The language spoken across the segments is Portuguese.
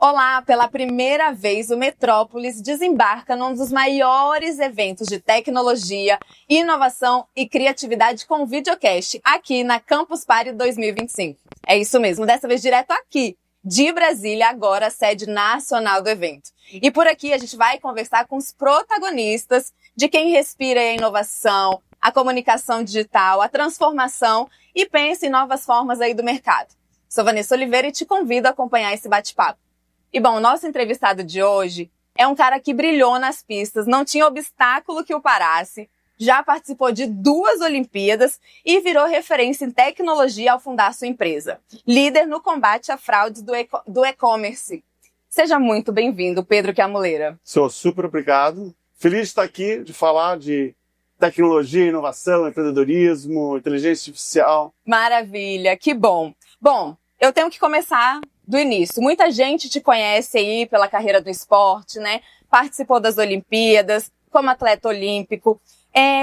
Olá, pela primeira vez o Metrópolis desembarca num dos maiores eventos de tecnologia, inovação e criatividade com videocast aqui na Campus Party 2025. É isso mesmo, dessa vez direto aqui, de Brasília, agora sede nacional do evento. E por aqui a gente vai conversar com os protagonistas de quem respira a inovação, a comunicação digital, a transformação e pensa em novas formas aí do mercado. Sou Vanessa Oliveira e te convido a acompanhar esse bate-papo. E bom, o nosso entrevistado de hoje é um cara que brilhou nas pistas, não tinha obstáculo que o parasse, já participou de 2 Olimpíadas e virou referência em tecnologia ao fundar sua empresa. Líder no combate a fraudes do e-commerce. Seja muito bem-vindo, Pedro Chiamuleira. Sou super obrigado. Feliz de estar aqui, de falar de tecnologia, inovação, empreendedorismo, inteligência artificial. Maravilha, que bom. Bom, eu tenho que começar do início. Muita gente te conhece aí pela carreira do esporte, né? Participou das Olimpíadas, como atleta olímpico.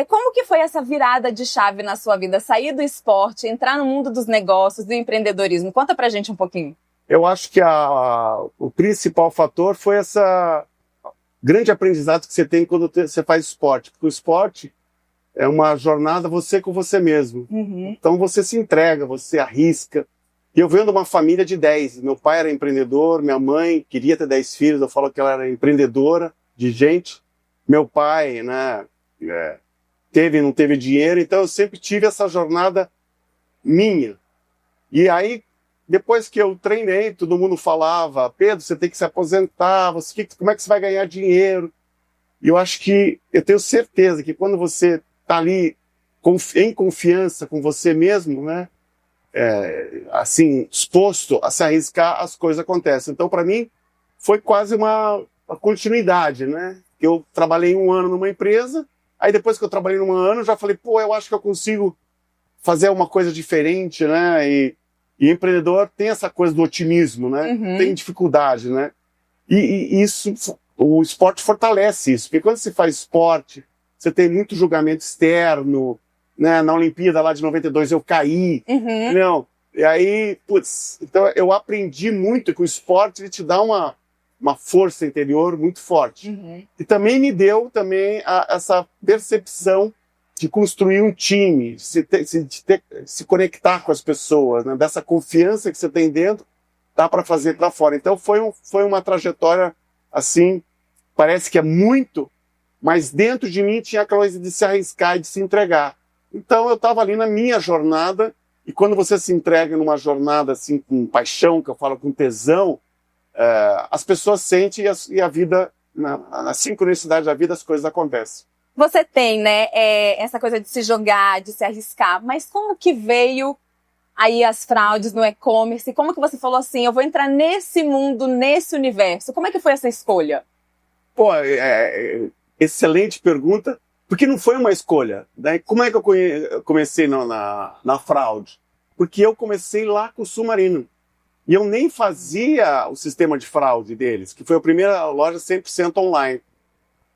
Como que foi essa virada de chave na sua vida? Sair do esporte, entrar no mundo dos negócios, do empreendedorismo. Conta pra gente um pouquinho. Eu acho que o principal fator foi essa grande aprendizado que você tem quando você faz esporte. Porque o esporte é uma jornada você com você mesmo. Uhum. Então você se entrega, você arrisca. E eu venho de uma família de 10. Meu pai era empreendedor, minha mãe queria ter 10 filhos, eu falo que ela era empreendedora de gente. Meu pai, né, teve e não teve dinheiro, então eu sempre tive essa jornada minha. E aí, depois que eu treinei, todo mundo falava, Pedro, você tem que se aposentar, como é que você vai ganhar dinheiro? E eu acho que, eu tenho certeza que quando você está ali em confiança com você mesmo, né, assim, exposto a se arriscar, as coisas acontecem. Então, para mim, foi quase uma continuidade, né? Eu trabalhei 1 ano numa empresa, aí depois que eu trabalhei 1 ano, já falei, eu acho que eu consigo fazer uma coisa diferente, né? E empreendedor tem essa coisa do otimismo, né? Uhum. Tem dificuldade, né? E isso, o esporte fortalece isso, porque quando você faz esporte, você tem muito julgamento externo, né? Na Olimpíada lá de 92 eu caí, Uhum. não, e aí, então eu aprendi muito que o esporte ele te dá uma força interior muito forte. Uhum. E também me deu essa percepção de construir um time, se conectar com as pessoas, né? Dessa confiança que você tem dentro, dá para fazer para fora. Então foi uma trajetória assim, parece que é muito, mas dentro de mim tinha aquela coisa de se arriscar e de se entregar. Então eu estava ali na minha jornada, e quando você se entrega numa jornada assim com paixão, que eu falo com tesão, as pessoas sentem e a vida, na sincronicidade da vida, as coisas acontecem. Você tem, né, essa coisa de se jogar, de se arriscar, mas como que veio aí as fraudes no e-commerce? Como que você falou assim, eu vou entrar nesse mundo, nesse universo? Como é que foi essa escolha? Excelente pergunta, porque não foi uma escolha. Né? Como é que eu comecei na fraude? Porque eu comecei lá com o Submarino. E eu nem fazia o sistema de fraude deles, que foi a primeira loja 100% online.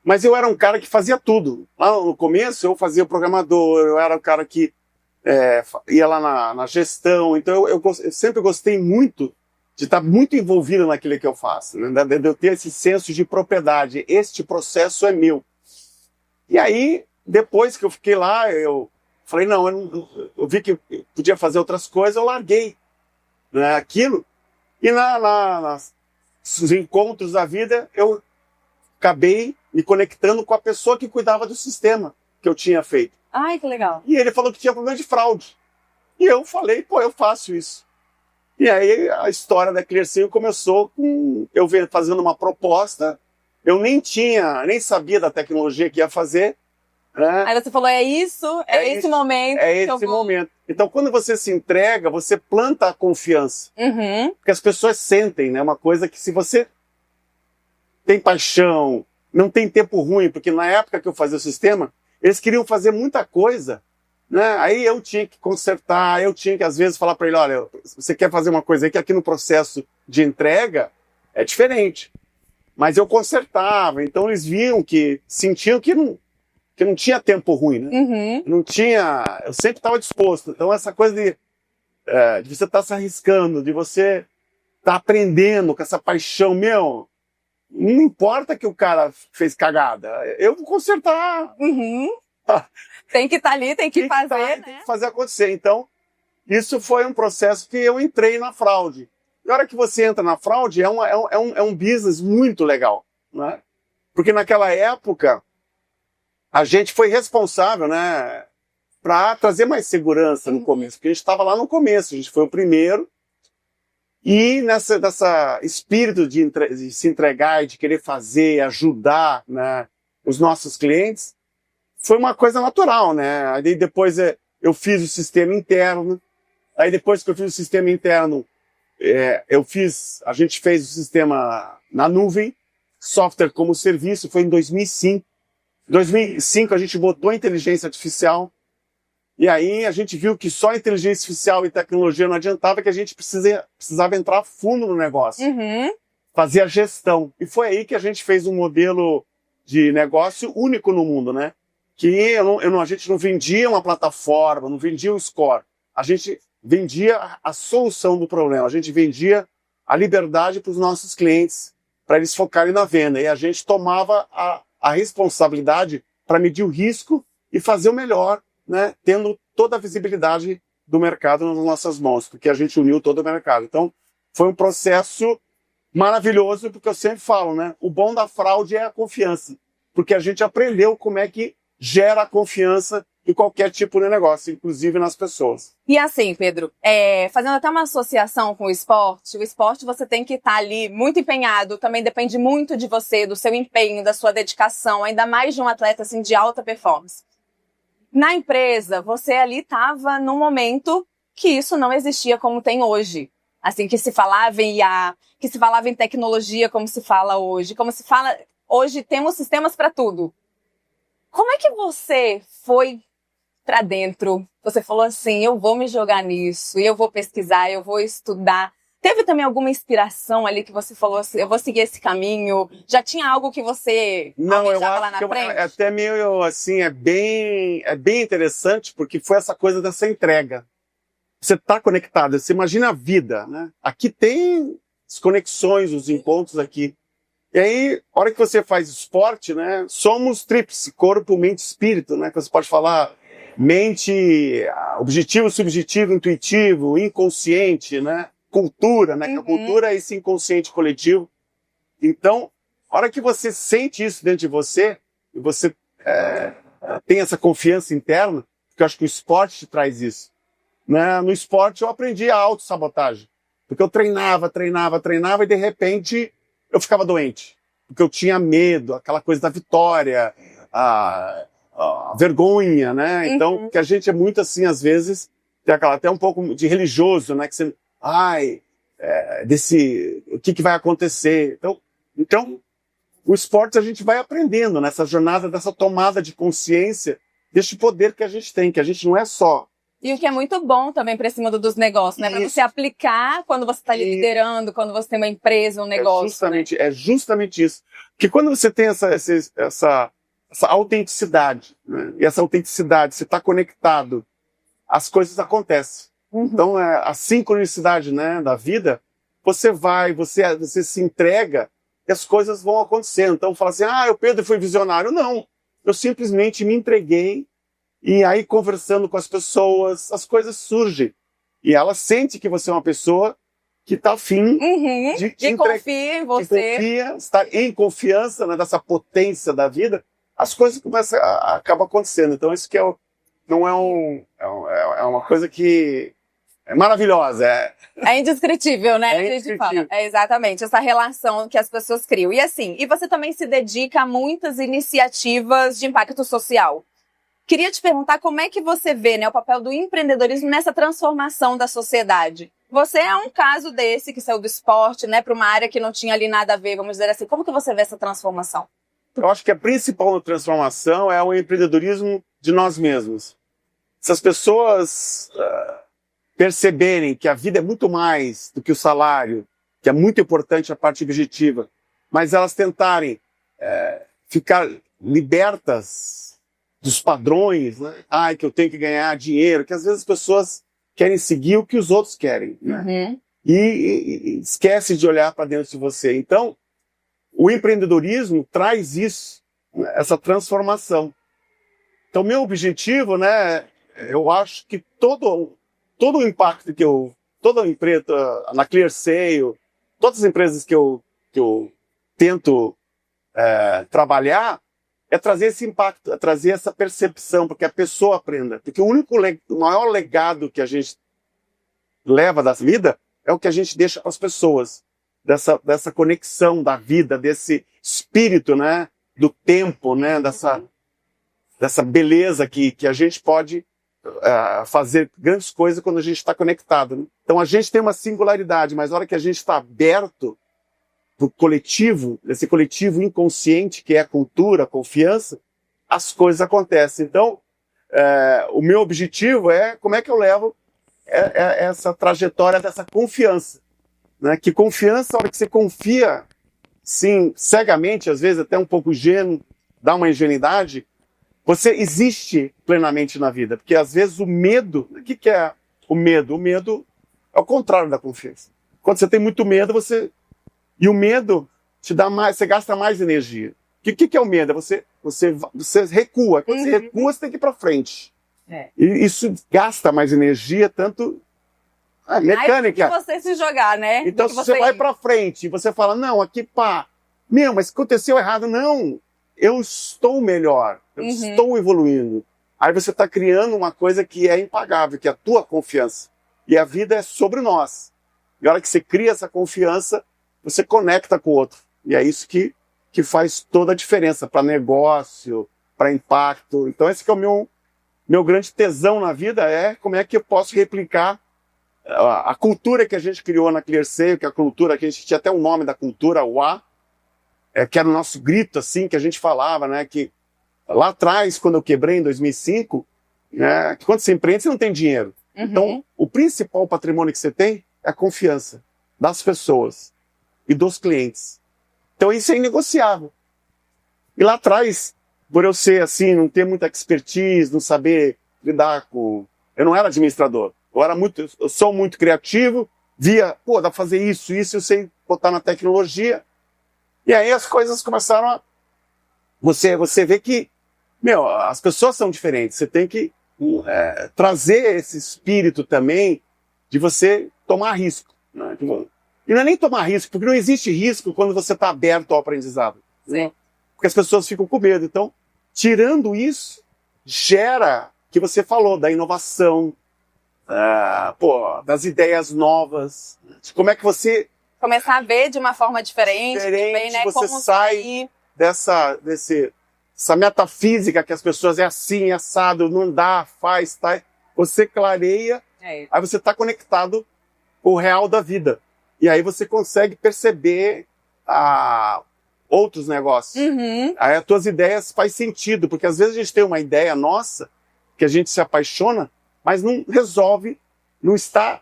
Mas eu era um cara que fazia tudo. Lá no começo eu fazia o programador, eu era o cara que ia lá na gestão. Então eu sempre gostei muito de estar muito envolvido naquilo que eu faço, né? De eu ter esse senso de propriedade. Este processo é meu. E aí, depois que eu fiquei lá, eu falei, eu vi que eu podia fazer outras coisas, eu larguei, né, aquilo. E nos encontros da vida, eu acabei me conectando com a pessoa que cuidava do sistema que eu tinha feito. Ai, que legal. E ele falou que tinha problema de fraude. E eu falei, eu faço isso. E aí a história da Clearseal começou com eu fazendo uma proposta. Eu nem sabia da tecnologia que ia fazer. Né? Aí você falou, esse momento. É esse momento. Então, quando você se entrega, você planta a confiança. Uhum. Porque as pessoas sentem, né? Uma coisa que se você tem paixão, não tem tempo ruim, porque na época que eu fazia o sistema, eles queriam fazer muita coisa, né? Aí eu tinha que consertar, eu tinha que às vezes falar para ele, olha, você quer fazer uma coisa aí que aqui no processo de entrega é diferente. Mas eu consertava, então eles sentiam que não tinha tempo ruim, né? Uhum. Não tinha, eu sempre estava disposto. Então essa coisa de você estar se arriscando, de você tá aprendendo com essa paixão, meu, não importa que o cara fez cagada, eu vou consertar. Uhum. Tem que estar ali, tem que fazer, né? Tem que fazer acontecer. Então, isso foi um processo que eu entrei na fraude. E a hora que você entra na fraude, é um business muito legal, né? Porque naquela época, a gente foi responsável, né, para trazer mais segurança no começo, porque a gente estava lá no começo, a gente foi o primeiro, e nessa espírito de se entregar e de querer fazer, ajudar, né, os nossos clientes, foi uma coisa natural, né? Aí depois eu fiz o sistema interno, aí depois que eu fiz o sistema interno, a gente fez o sistema na nuvem, software como serviço, foi em 2005. Em 2005 a gente botou a inteligência artificial, e aí a gente viu que só inteligência artificial e tecnologia não adiantava, que a gente precisava entrar a fundo no negócio, fazer a gestão. E foi aí que a gente fez um modelo de negócio único no mundo, né? Que a gente não vendia uma plataforma, não vendia um score, a gente vendia a solução do problema, a gente vendia a liberdade para os nossos clientes, para eles focarem na venda, e a gente tomava a responsabilidade para medir o risco e fazer o melhor, né, tendo toda a visibilidade do mercado nas nossas mãos, porque a gente uniu todo o mercado. Então, foi um processo maravilhoso, porque eu sempre falo, né, o bom da fraude é a confiança, porque a gente aprendeu como é que gera a confiança em qualquer tipo de negócio, inclusive nas pessoas. E assim, Pedro, fazendo até uma associação com o esporte você tem que estar ali muito empenhado, também depende muito de você, do seu empenho, da sua dedicação, ainda mais de um atleta assim, de alta performance. Na empresa, você ali estava num momento que isso não existia como tem hoje. Assim, que se falava em IA, que se falava em tecnologia como se fala hoje, como se fala... Hoje temos sistemas para tudo. Como é que você foi para dentro? Você falou assim, eu vou me jogar nisso, eu vou pesquisar, eu vou estudar. Teve também alguma inspiração ali que você falou assim, eu vou seguir esse caminho? Já tinha algo que você almejava lá na frente? É até meio assim, é bem interessante, porque foi essa coisa dessa entrega. Você está conectado, você imagina a vida, né? Aqui tem as conexões, os encontros aqui. E aí, a hora que você faz esporte, né? Somos tríplice, corpo, mente e espírito, né? Que você pode falar mente, objetivo, subjetivo, intuitivo, inconsciente, né? Cultura, né? Que a cultura é esse inconsciente coletivo. Então, a hora que você sente isso dentro de você, e você tem essa confiança interna, porque eu acho que o esporte te traz isso. Né? No esporte eu aprendi a autossabotagem. Porque eu treinava, e de repente eu ficava doente. Porque eu tinha medo, aquela coisa da vitória, a vergonha, né? Então, que a gente é muito assim, às vezes, tem até um pouco de religioso, né? Que você, o que vai acontecer? Então, o esporte a gente vai aprendendo nessa jornada dessa tomada de consciência deste poder que a gente tem, que a gente não é só. E o que é muito bom também para esse mundo dos negócios, né? Para você aplicar quando você está liderando, quando você tem uma empresa, um negócio. É justamente isso. Porque quando você tem essa autenticidade, né? E essa autenticidade, você está conectado, as coisas acontecem. Então, a sincronicidade, né, da vida, você se entrega e as coisas vão acontecendo. Então, fala assim, o Pedro foi visionário. Não, eu simplesmente me entreguei. E aí, conversando com as pessoas, as coisas surgem. E ela sente que você é uma pessoa que está afim de confia em você. Estar em confiança, né, dessa potência da vida, as coisas acabam acontecendo. Então, isso que não é uma coisa que é maravilhosa. É indescritível, né? É indescritível. É exatamente, essa relação que as pessoas criam. E assim, você também se dedica a muitas iniciativas de impacto social. Queria te perguntar como é que você vê, né, o papel do empreendedorismo nessa transformação da sociedade. Você é um caso desse que saiu do esporte, né, para uma área que não tinha ali nada a ver, vamos dizer assim. Como que você vê essa transformação? Eu acho que a principal transformação é o empreendedorismo de nós mesmos. Se as pessoas perceberem que a vida é muito mais do que o salário, que é muito importante a parte objetiva, mas elas tentarem ficar libertas dos padrões, né? Que eu tenho que ganhar dinheiro, que às vezes as pessoas querem seguir o que os outros querem, né? e esquece de olhar para dentro de você. Então, o empreendedorismo traz isso, né, essa transformação. Então, meu objetivo, né, eu acho que todo o impacto que toda a empresa, na ClearSale, todas as empresas que eu tento trabalhar, é trazer esse impacto, é trazer essa percepção, porque a pessoa aprenda. Porque o maior legado que a gente leva da vida é o que a gente deixa para as pessoas. Dessa conexão da vida, desse espírito, né, do tempo, né, dessa beleza que a gente pode fazer grandes coisas quando a gente está conectado. Né? Então a gente tem uma singularidade, mas na hora que a gente está aberto para o coletivo, esse coletivo inconsciente que é a cultura, a confiança, as coisas acontecem. Então, o meu objetivo é como é que eu levo essa trajetória dessa confiança. Né? Que confiança, a hora que você confia, sim, cegamente, às vezes até um pouco ingênuo, dá uma ingenuidade, você existe plenamente na vida. Porque às vezes o medo, o que é o medo? O medo é o contrário da confiança. Quando você tem muito medo, e o medo te dá mais, você gasta mais energia. O que é o medo? Você recua. Quando você recua, você tem que ir para frente. E isso gasta mais energia, tanto mecânica. Mais que você se jogar, né? Então, se você vai para frente e você fala, não, aqui pá, mas aconteceu errado. Não, eu estou melhor, eu estou evoluindo. Aí você está criando uma coisa que é impagável, que é a tua confiança. E a vida é sobre nós. E a hora que você cria essa confiança, você conecta com o outro. E é isso que faz toda a diferença para negócio, para impacto. Então esse que é o meu grande tesão na vida, é como é que eu posso replicar a cultura que a gente criou na ClearSale, que é a cultura que a gente tinha até o nome da cultura, o A, que era o nosso grito, assim, que a gente falava, né, que lá atrás, quando eu quebrei em 2005, né, que quando você empreende, você não tem dinheiro. Então, o principal patrimônio que você tem é a confiança das pessoas e dos clientes. Então, isso é inegociável. E lá atrás, por eu ser assim, não ter muita expertise, não saber lidar com... Eu não era administrador. Eu sou muito criativo, dá pra fazer isso, eu sei botar na tecnologia. E aí as coisas começaram a... Você vê que, as pessoas são diferentes. Você tem que trazer esse espírito também de você tomar risco. Né? E não é nem tomar risco, porque não existe risco quando você está aberto ao aprendizado. Né? Porque as pessoas ficam com medo. Então, tirando isso, gera, que você falou, da inovação, das ideias novas. Como é que você... Começar a ver de uma forma diferente também, né? Você como sai dessa metafísica que as pessoas é assim, assado, não dá, faz, tá? Você clareia, aí você está conectado com o real da vida. E aí você consegue perceber outros negócios. Aí as tuas ideias faz sentido, porque às vezes a gente tem uma ideia nossa, que a gente se apaixona, mas não resolve, não está,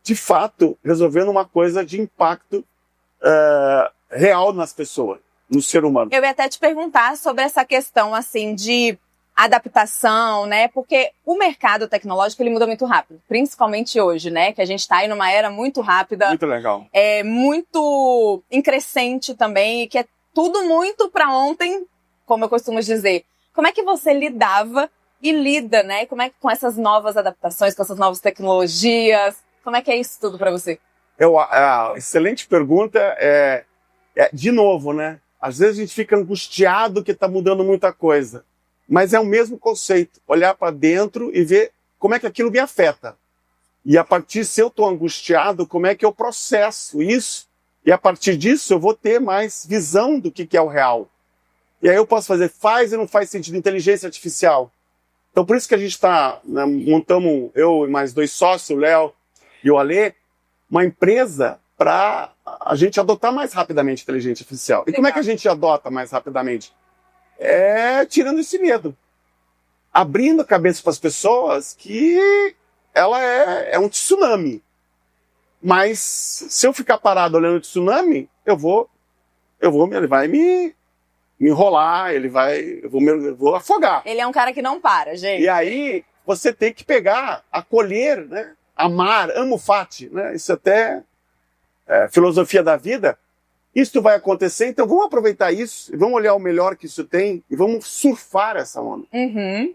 de fato, resolvendo uma coisa de impacto real nas pessoas, no ser humano. Eu ia até te perguntar sobre essa questão, assim, de adaptação, né? Porque o mercado tecnológico, ele muda muito rápido, principalmente hoje, né? Que a gente está aí numa era muito rápida. Muito legal. Muito em crescente também, e que é tudo muito para ontem, como eu costumo dizer. Como é que você lidava e lida, né? Como é que com essas novas adaptações, com essas novas tecnologias? Como é que é isso tudo para você? Excelente pergunta. De novo, né? Às vezes a gente fica angustiado que está mudando muita coisa. Mas é o mesmo conceito. Olhar para dentro e ver como é que aquilo me afeta. E a partir, se eu estou angustiado, como é que eu processo isso? E a partir disso eu vou ter mais visão do que é o real. E aí eu posso fazer, faz e não faz sentido, inteligência artificial. Então por isso que a gente está, né, montamos, eu e mais 2 sócios, o Léo e o Alê, uma empresa para a gente adotar mais rapidamente a inteligência artificial. E como é que a gente adota mais rapidamente? Tirando esse medo. Abrindo a cabeça para as pessoas que ela é um tsunami. Mas se eu ficar parado olhando o tsunami, ele vai me enrolar, eu vou afogar. Ele é um cara que não para, gente. E aí você tem que pegar, acolher, né? Amar, amo fati, né? Isso até filosofia da vida, isso vai acontecer, então vamos aproveitar isso, vamos olhar o melhor que isso tem e vamos surfar essa onda. Uhum.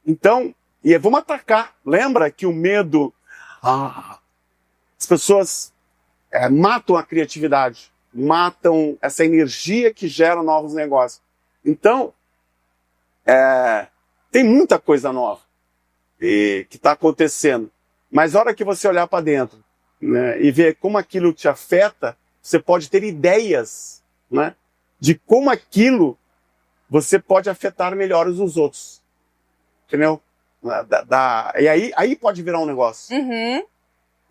Então, vamos atacar. Lembra que o medo, as pessoas matam a criatividade, matam essa energia que gera novos negócios. Então, tem muita coisa nova que está acontecendo. Mas a hora que você olhar para dentro, né, e ver como aquilo te afeta, você pode ter ideias, né, de como aquilo você pode afetar melhor os outros. Entendeu? E aí pode virar um negócio. Uhum.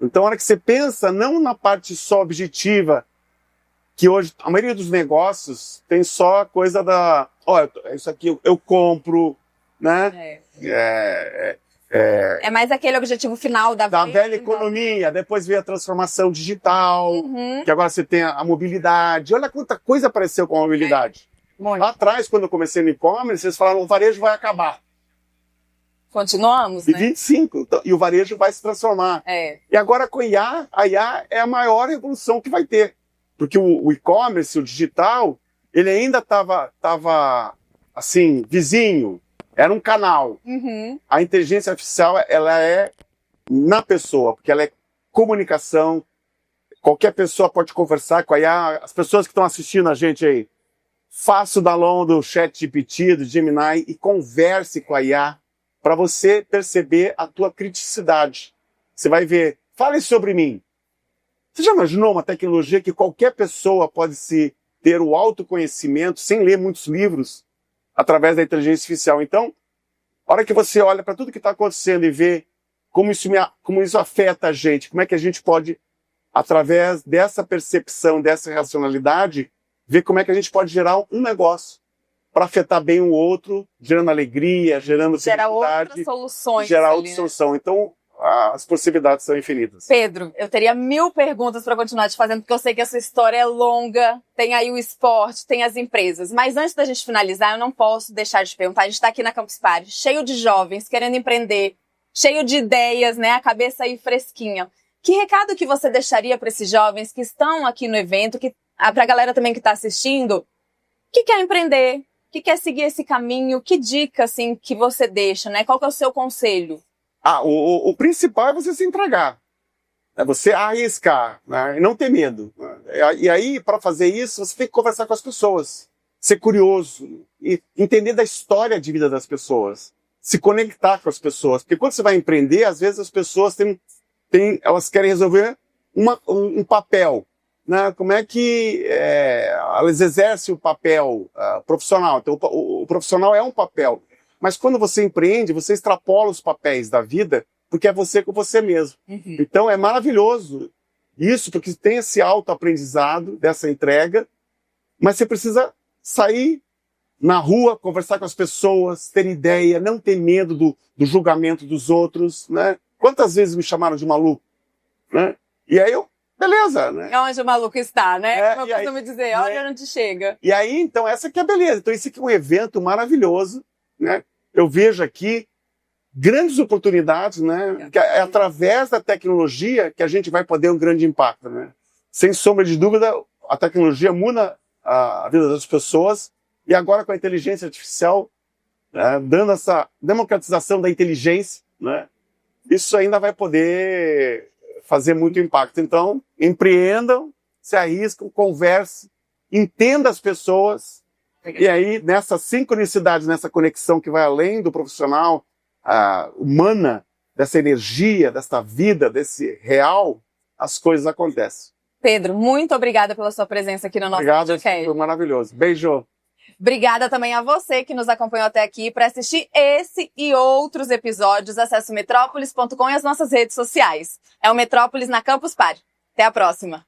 Então, a hora que você pensa, não na parte só objetiva, que hoje a maioria dos negócios tem só a coisa isso aqui eu compro, né? É mais aquele objetivo final da velha economia, depois veio a transformação digital, que agora você tem a mobilidade. Olha quanta coisa apareceu com a mobilidade. Lá atrás, quando eu comecei no e-commerce, vocês falaram, o varejo vai acabar. Continuamos, E né? 25, e o varejo vai se transformar. E agora com a IA é a maior revolução que vai ter. Porque o e-commerce, o digital, ele ainda estava assim, vizinho, era um canal. Uhum. A inteligência artificial, ela é na pessoa, porque ela é comunicação, qualquer pessoa pode conversar com a IA. As pessoas que estão assistindo a gente aí, faça o download do ChatGPT, do Gemini e converse com a IA para você perceber a tua criticidade. Você vai ver, fale sobre mim. Você já imaginou uma tecnologia que qualquer pessoa pode ter o autoconhecimento sem ler muitos livros através da inteligência artificial? Então, a hora que você olha para tudo que está acontecendo e vê como isso afeta a gente, como é que a gente pode, através dessa percepção, dessa racionalidade, ver como é que a gente pode gerar um negócio para afetar bem o outro, gerando alegria, gerando Gerar felicidade. outras soluções. Gerar outra solução. Então, as possibilidades são infinitas. Pedro, eu teria 1000 perguntas para continuar te fazendo, porque eu sei que essa história é longa, tem aí o esporte, tem as empresas. Mas antes da gente finalizar, eu não posso deixar de perguntar. A gente está aqui na Campus Party, cheio de jovens querendo empreender, cheio de ideias, né? A cabeça aí fresquinha. Que recado que você deixaria para esses jovens que estão aqui no evento, para a galera também que está assistindo, que quer empreender, que quer seguir esse caminho? Que dica, assim, que você deixa, né? Qual que é o seu conselho? O principal é você se entregar. É você arriscar, né? E não ter medo. E aí, para fazer isso, você tem que conversar com as pessoas. Ser curioso. E entender da história de vida das pessoas. Se conectar com as pessoas. Porque quando você vai empreender, às vezes as pessoas elas querem resolver um papel. Né? Como é que elas exercem o papel profissional? Então, o profissional é um papel. Mas quando você empreende, você extrapola os papéis da vida, porque é você com você mesmo. Uhum. Então é maravilhoso isso, porque tem esse autoaprendizado dessa entrega, mas você precisa sair na rua, conversar com as pessoas, ter ideia, não ter medo do julgamento dos outros. Né? Quantas vezes me chamaram de maluco? Né? E aí beleza, né? É onde o maluco está, né? Como eu costumo dizer, olha onde chega. E aí, então, essa que é a beleza. Então, esse aqui é um evento maravilhoso, né? Eu vejo aqui grandes oportunidades, né? Que é através da tecnologia que a gente vai poder um grande impacto, né? Sem sombra de dúvida, a tecnologia muda a vida das pessoas e agora com a inteligência artificial, dando essa democratização da inteligência, né? Isso ainda vai poder fazer muito impacto. Então, empreendam, se arriscam, conversem, entenda as pessoas. E aí, nessa sincronicidade, nessa conexão que vai além do profissional, humana, dessa energia, dessa vida, desse real, as coisas acontecem. Pedro, muito obrigada pela sua presença aqui no nosso podcast. Obrigado, foi maravilhoso. Beijo. Obrigada também a você que nos acompanhou até aqui. Para assistir esse e outros episódios, acesse metrópolis.com e as nossas redes sociais. É o Metrópolis na Campus Party. Até a próxima!